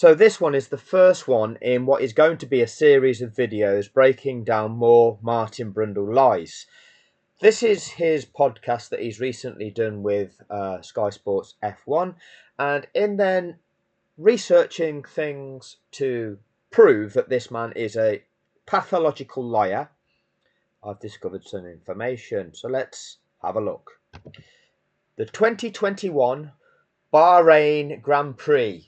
So this one is the first one in what is going to be a series of videos breaking down more Martin Brundle lies. This is his podcast that he's recently done with Sky Sports F1, and in then researching things to prove that this man is a pathological liar, I've discovered some information. So let's have a look. The 2021 Bahrain Grand Prix.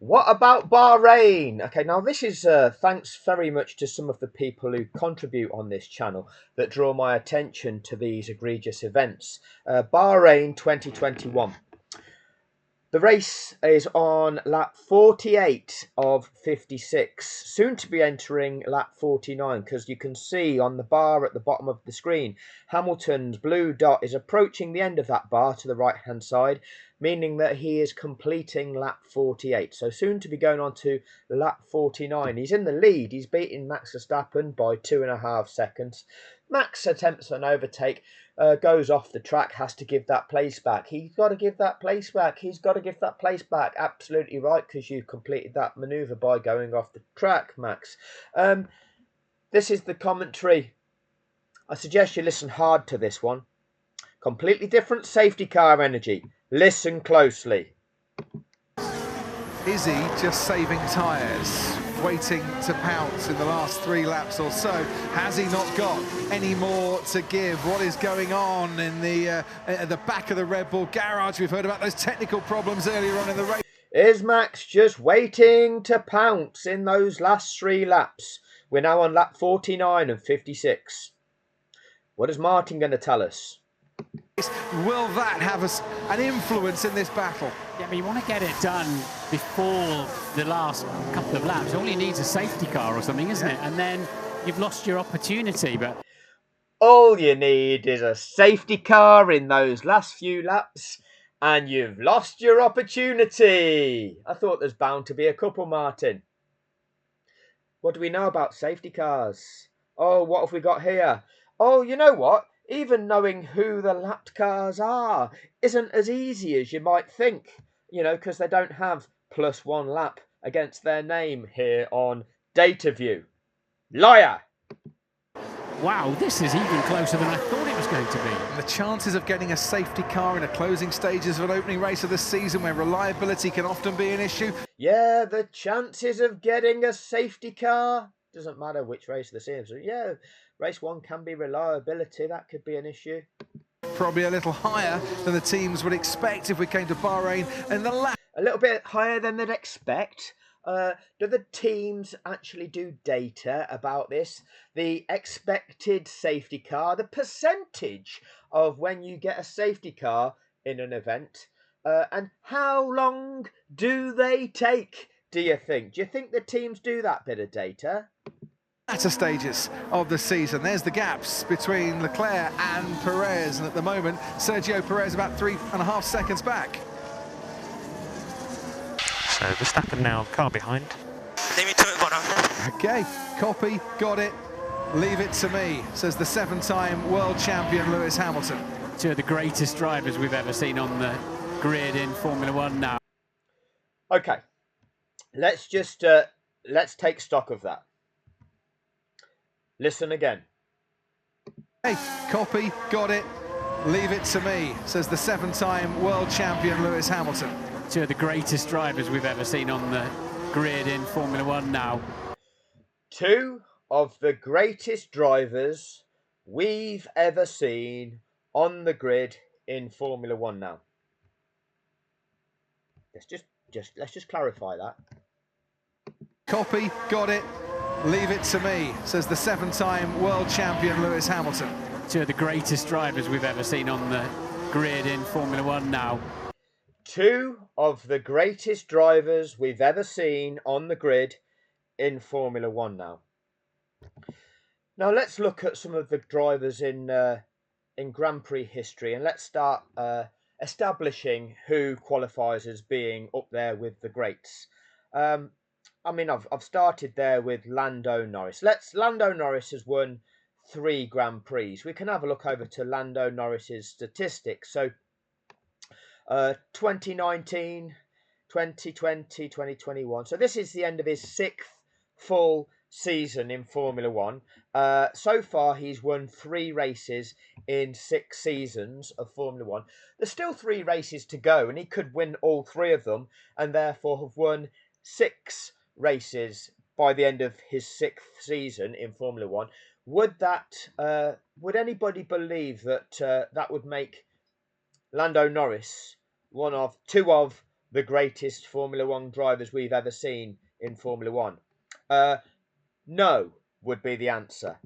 What about Bahrain? Okay, now this is thanks very much to some of the people who contribute on this channel that draw my attention to these egregious events. Bahrain 2021. The race is on lap 48 of 56, soon to be entering lap 49, because you can see on the bar at the bottom of the screen, Hamilton's blue dot is approaching the end of that bar to the right-hand side, meaning that he is completing lap 48. So soon to be going on to lap 49. He's in the lead. He's beating Max Verstappen by 2.5 seconds. Max attempts an overtake. Goes off the track, has to give that place back. He's got to give that place back. He's got to give that place back. Absolutely right, because you completed that manoeuvre by going off the track, Max. This is the commentary. I suggest you listen hard to this one. Completely different safety car energy. Listen closely. Is he just saving tyres, waiting to pounce in the last 3 laps or so? Has he not got any more to give? What is going on in the at the back of the Red Bull garage? We've heard about those technical problems earlier on in the race. Is Max just waiting to pounce in those last 3 laps? We're now on lap 49 and 56. What is Martin going to tell us? Will that have an influence in this battle? Yeah, but you want to get it done before the last couple of laps. All you need is a safety car or something, isn't it? And then you've lost your opportunity. But all you need is a safety car in those last few laps, and you've lost your opportunity. I thought there's bound to be a couple, Martin. What do we know about safety cars? Oh, what have we got here? Oh, you know what? Even knowing who the lapped cars are isn't as easy as you might think, you know, because they don't have +1 lap against their name here on Data View. Liar! Wow, this is even closer than I thought it was going to be. And the chances of getting a safety car in the closing stages of an opening race of the season where reliability can often be an issue. Yeah, the chances of getting a safety car, doesn't matter which race of the season. So yeah, race 1 can be reliability, that could be an issue. Probably a little higher than the teams would expect if we came to Bahrain. And the lap. A little bit higher than they'd expect. Do the teams actually do data about this? The expected safety car, the percentage of when you get a safety car in an event, and how long do they take, do you think? Do you think the teams do that bit of data? Latter stages of the season. There's the gaps between Leclerc and Perez, and at the moment, Sergio Perez about 3.5 seconds back. So Verstappen now car behind. Okay, copy, got it. Leave it to me, says the 7-time world champion Lewis Hamilton. 2 of the greatest drivers we've ever seen on the grid in Formula 1 now. Okay, let's just let's take stock of that. Listen again. Hey, copy, got it. Leave it to me, says the 7-time world champion Lewis Hamilton. 2 of the greatest drivers we've ever seen on the grid in Formula 1 now. 2 of the greatest drivers we've ever seen on the grid in Formula 1 now. Let's just clarify that. Copy, got it. Leave it to me, says the 7-time world champion Lewis Hamilton. 2 of the greatest drivers we've ever seen on the grid in Formula 1 now. 2 of the greatest drivers we've ever seen on the grid in Formula 1 now. Now let's look at some of the drivers in Grand Prix history, and let's start establishing who qualifies as being up there with the greats. I mean, I've started there with Lando Norris. Lando Norris has won 3 Grand Prix. We can have a look over to Lando Norris's statistics. So 2019, 2020, 2021. So this is the end of his 6th full season in Formula One. So far, he's won 3 races in 6 seasons of Formula One. There's still 3 races to go, and he could win all 3 of them, and therefore have won 6 races by the end of his 6th season in Formula One. Would anybody believe that that would make Lando Norris two of the greatest Formula One drivers we've ever seen in Formula One? No, would be the answer.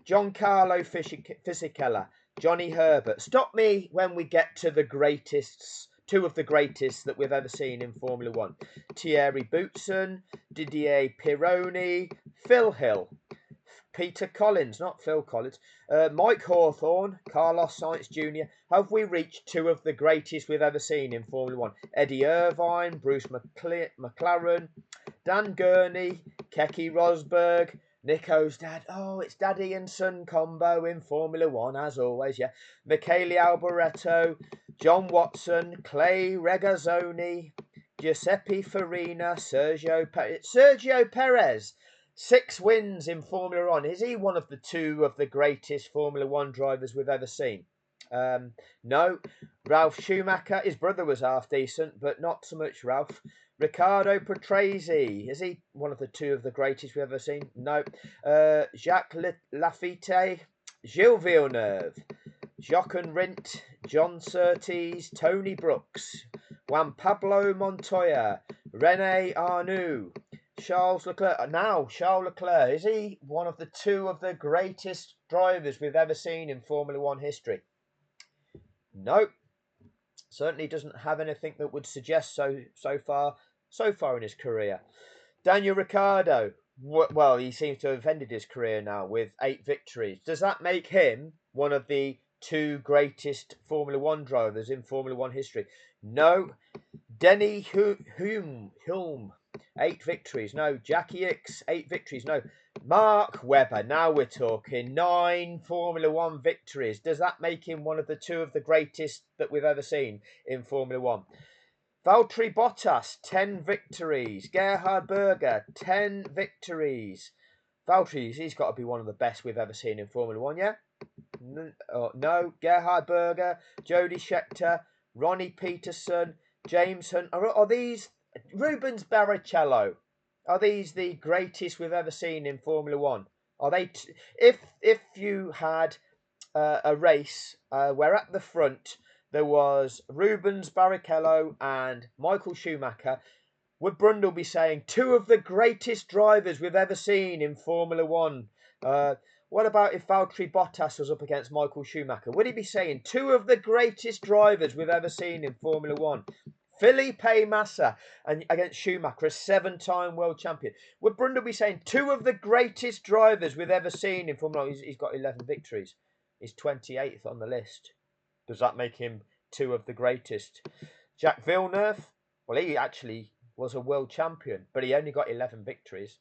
Giancarlo Fisichella, Johnny Herbert. Stop me when we get to the greatest, 2 of the greatest that we've ever seen in Formula One. Thierry Boutsen, Didier Pironi, Phil Hill, Peter Collins, not Phil Collins, Mike Hawthorne, Carlos Sainz Jr. Have we reached 2 of the greatest we've ever seen in Formula One? Eddie Irvine, Bruce McLaren, Dan Gurney, Keke Rosberg, Nico's dad. Oh, it's daddy and son combo in Formula One, as always, yeah. Michele Alboreto, John Watson, Clay Regazzoni, Giuseppe Farina, Sergio Perez. 6 wins in Formula One. Is he one of the 2 of the greatest Formula One drivers we've ever seen? No. Ralph Schumacher, his brother was half decent, but not so much Ralph. Riccardo Patrese, is he one of the 2 of the greatest we've ever seen? No. Jacques Lafitte, Gilles Villeneuve, Jochen Rindt, John Surtees, Tony Brooks, Juan Pablo Montoya, René Arnoux, Charles Leclerc, is he one of the 2 of the greatest drivers we've ever seen in Formula One history? No, certainly doesn't have anything that would suggest so far in his career. Daniel Ricciardo, well, he seems to have ended his career now with 8 victories. Does that make him one of the 2 greatest Formula One drivers in Formula One history? No. Denny Hulme, 8 victories. No. Jackie Ickx, 8 victories. No. Mark Webber, now we're talking, 9 Formula One victories. Does that make him one of the 2 of the greatest that we've ever seen in Formula One? Valtteri Bottas, 10 victories. Gerhard Berger, 10 victories. Valtteri, he's got to be one of the best we've ever seen in Formula One, yeah? No. Gerhard Berger, Jody Scheckter, Ronnie Peterson, James Hunt. Are these Rubens Barrichello? Are these the greatest we've ever seen in Formula One? Are they? If you had a race where at the front there was Rubens Barrichello and Michael Schumacher, would Brundle be saying 2 of the greatest drivers we've ever seen in Formula One? What about if Valtteri Bottas was up against Michael Schumacher? Would he be saying 2 of the greatest drivers we've ever seen in Formula One? Felipe Massa and against Schumacher, a 7-time world champion. Would Brundle be saying 2 of the greatest drivers we've ever seen in Formula One? He's got 11 victories. He's 28th on the list. Does that make him 2 of the greatest? Jacques Villeneuve, well, he actually was a world champion, but he only got 11 victories.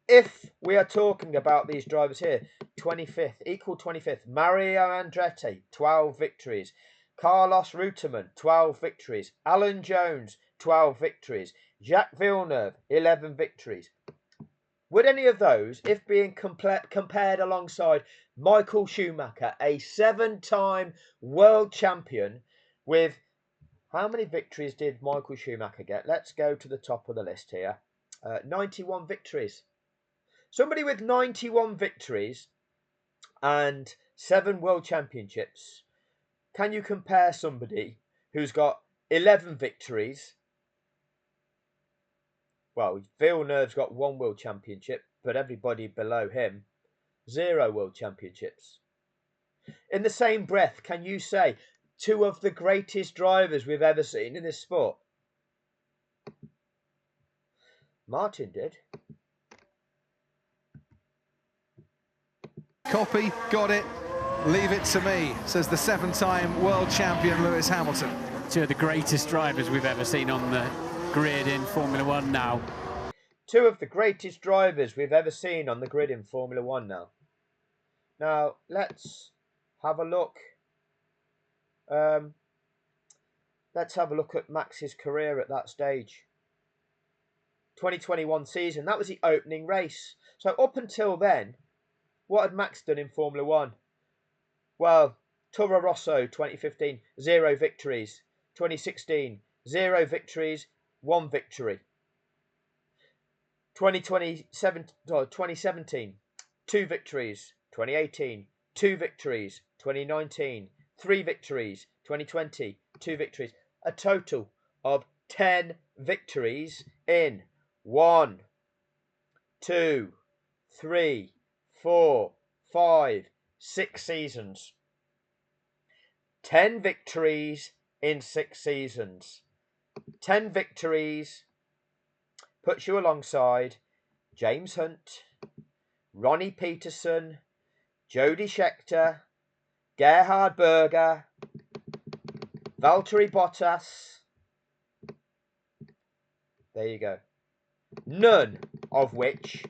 If we are talking about these drivers here, 25th, equal 25th, Mario Andretti, 12 victories. Carlos Reutemann, 12 victories. Alan Jones, 12 victories. Jacques Villeneuve, 11 victories. Would any of those, if being compared alongside Michael Schumacher, a 7-time world champion, with how many victories did Michael Schumacher get? Let's go to the top of the list here. 91 victories. Somebody with 91 victories and 7 world championships. Can you compare somebody who's got 11 victories? Well, Villeneuve's got 1 world championship, but everybody below him, 0 world championships. In the same breath, can you say 2 of the greatest drivers we've ever seen in this sport? Martin did. Copy, got it, leave it to me, says the 7-time world champion Lewis Hamilton. 2 of the greatest drivers we've ever seen on the grid in Formula One now. 2 of the greatest drivers we've ever seen on the grid in Formula One now. Now, let's have a look. Let's have a look at Max's career at that stage. 2021 season, that was the opening race. So up until then, what had Max done in Formula One? Well, Toro Rosso 2015, 0 victories. 2016, 0 victories, 1 victory. 2017, 2 victories. 2018, 2 victories. 2019, 3 victories. 2020, 2 victories. A total of 10 victories in 1, 2, 3, 4, 5, 6 seasons. 10 victories in 6 seasons. 10 victories puts you alongside James Hunt, Ronnie Peterson, Jody Scheckter, Gerhard Berger, Valtteri Bottas. There you go. None of which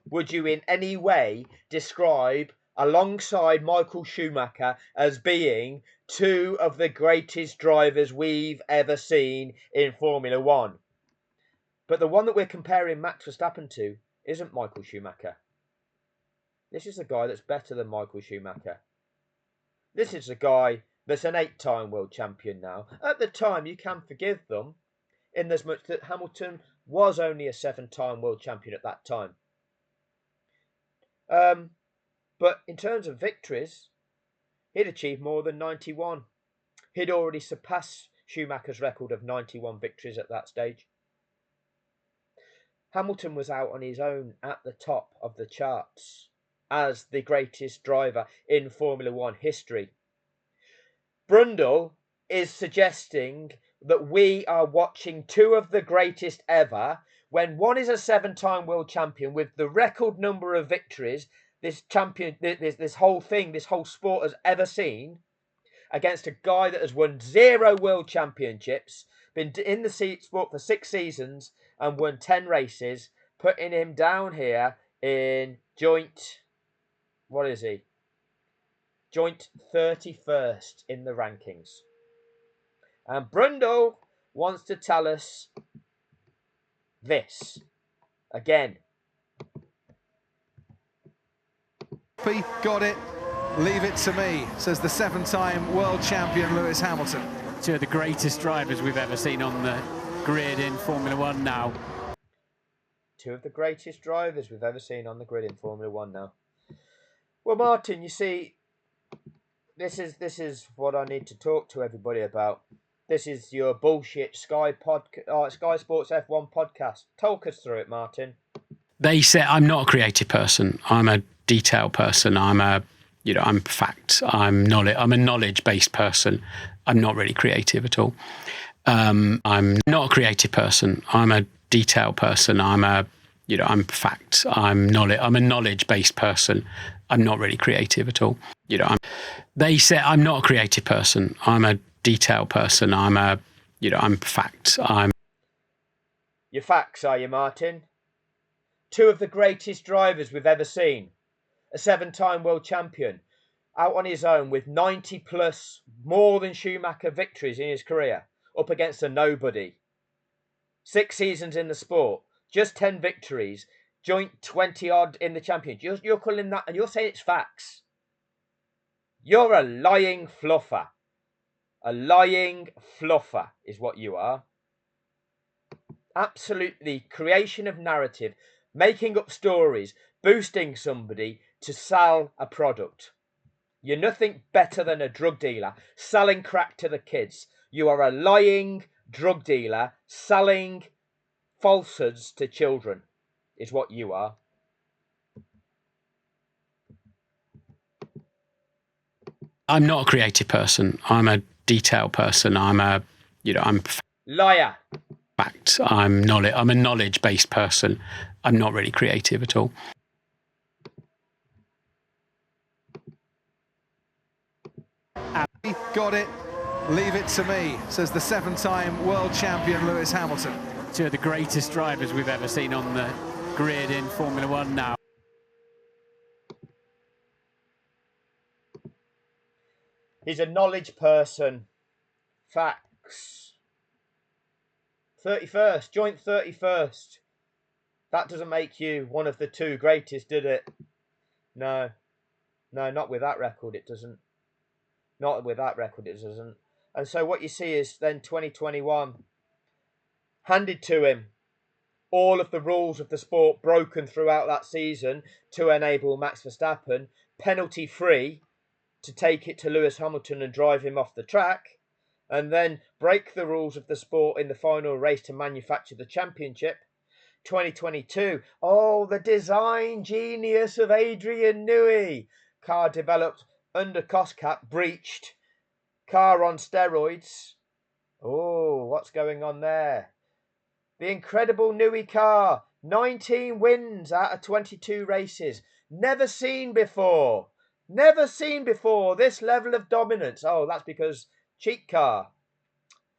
would you in any way describe alongside Michael Schumacher as being two of the greatest drivers we've ever seen in Formula One. But the one that we're comparing Max Verstappen to isn't Michael Schumacher. This is a guy that's better than Michael Schumacher. This is a guy that's an 8-time world champion now. At the time, you can forgive them, in as much that Hamilton was only a 7-time world champion at that time. But in terms of victories, he'd achieved more than 91. He'd already surpassed Schumacher's record of 91 victories at that stage. Hamilton was out on his own at the top of the charts as the greatest driver in Formula One history. Brundle is suggesting that we are watching two of the greatest ever when one is a 7-time world champion with the record number of victories this whole sport has ever seen, against a guy that has won 0 world championships, been in the sport for 6 seasons and won 10 races, putting him down here in joint, what is he? Joint 31st in the rankings. And Brundle wants to tell us this again. Got it. Leave it to me, says the 7-time world champion Lewis Hamilton. Two of the greatest drivers we've ever seen on the grid in Formula One now. Two of the greatest drivers we've ever seen on the grid in Formula One now. Well, Martin, you see, this is what I need to talk to everybody about. This is your bullshit Sky Sports F1 podcast. Talk us through it, Martin. They say I'm not a creative person. I'm a detail person. I'm fact. I'm a knowledge-based person. I'm not really creative at all. I'm not a creative person. I'm a detail person. I'm fact. I'm a knowledge-based person. I'm not really creative at all. They say I'm not a creative person. I'm a detail person. I'm fact. Your facts, are you, Martin? Two of the greatest drivers we've ever seen. A 7-time world champion, out on his own with 90 plus, more than Schumacher victories in his career, up against a nobody. 6 seasons in the sport, just 10 victories, joint 20 odd in the championship. You're calling that, and you're saying it's facts. You're a lying fluffer. A lying fluffer is what you are. Absolutely creation of narrative, making up stories, boosting somebody to sell a product. You're nothing better than a drug dealer selling crack to the kids. You are a lying drug dealer selling falsehoods to children, is what you are. I'm not a creative person. I'm a detail person. I'm liar. Fact. I'm a knowledge-based person. I'm not really creative at all. Got it. Leave it to me, says the 7-time world champion Lewis Hamilton. Two of the greatest drivers we've ever seen on the grid in Formula One now. He's a knowledge person. Fact. 31st, joint 31st. That doesn't make you one of the two greatest, did it? No, not with that record, it doesn't. Not with that record, it doesn't. And so what you see is then 2021 handed to him. All of the rules of the sport broken throughout that season to enable Max Verstappen, penalty free, to take it to Lewis Hamilton and drive him off the track, and then break the rules of the sport in the final race to manufacture the championship. 2022, oh, the design genius of Adrian Newey. Car developed under cost cap, breached. Car on steroids. Oh, what's going on there? The incredible Newey car, 19 wins out of 22 races. Never seen before. Never seen before this level of dominance. Oh, that's because cheat car.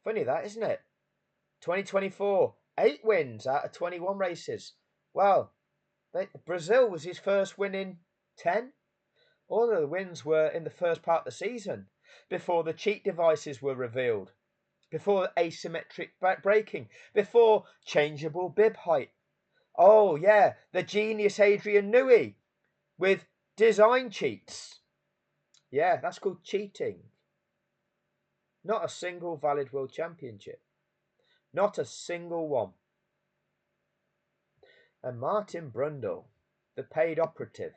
Funny that, isn't it? 2024, 8 wins out of 21 races. Well, Brazil was his first win in 10. All of the wins were in the first part of the season, before the cheat devices were revealed, before asymmetric braking, before changeable bib height. Oh yeah, the genius Adrian Newey with design cheats. Yeah, that's called cheating. Not a single valid world championship. Not a single one. And Martin Brundle, the paid operative.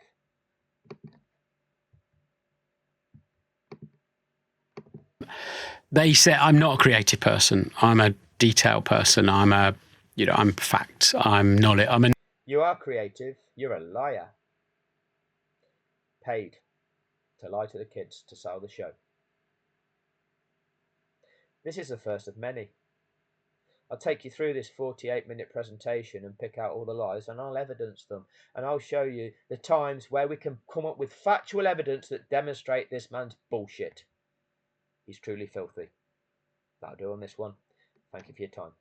They say I'm not a creative person. I'm a detail person. I'm fact. I'm knowledge. You are creative. You're a liar. Paid to lie to the kids to sell the show. This is the first of many. I'll take you through this 48-minute presentation and pick out all the lies, and I'll evidence them. And I'll show you the times where we can come up with factual evidence that demonstrate this man's bullshit. He's truly filthy. That'll do on this one. Thank you for your time.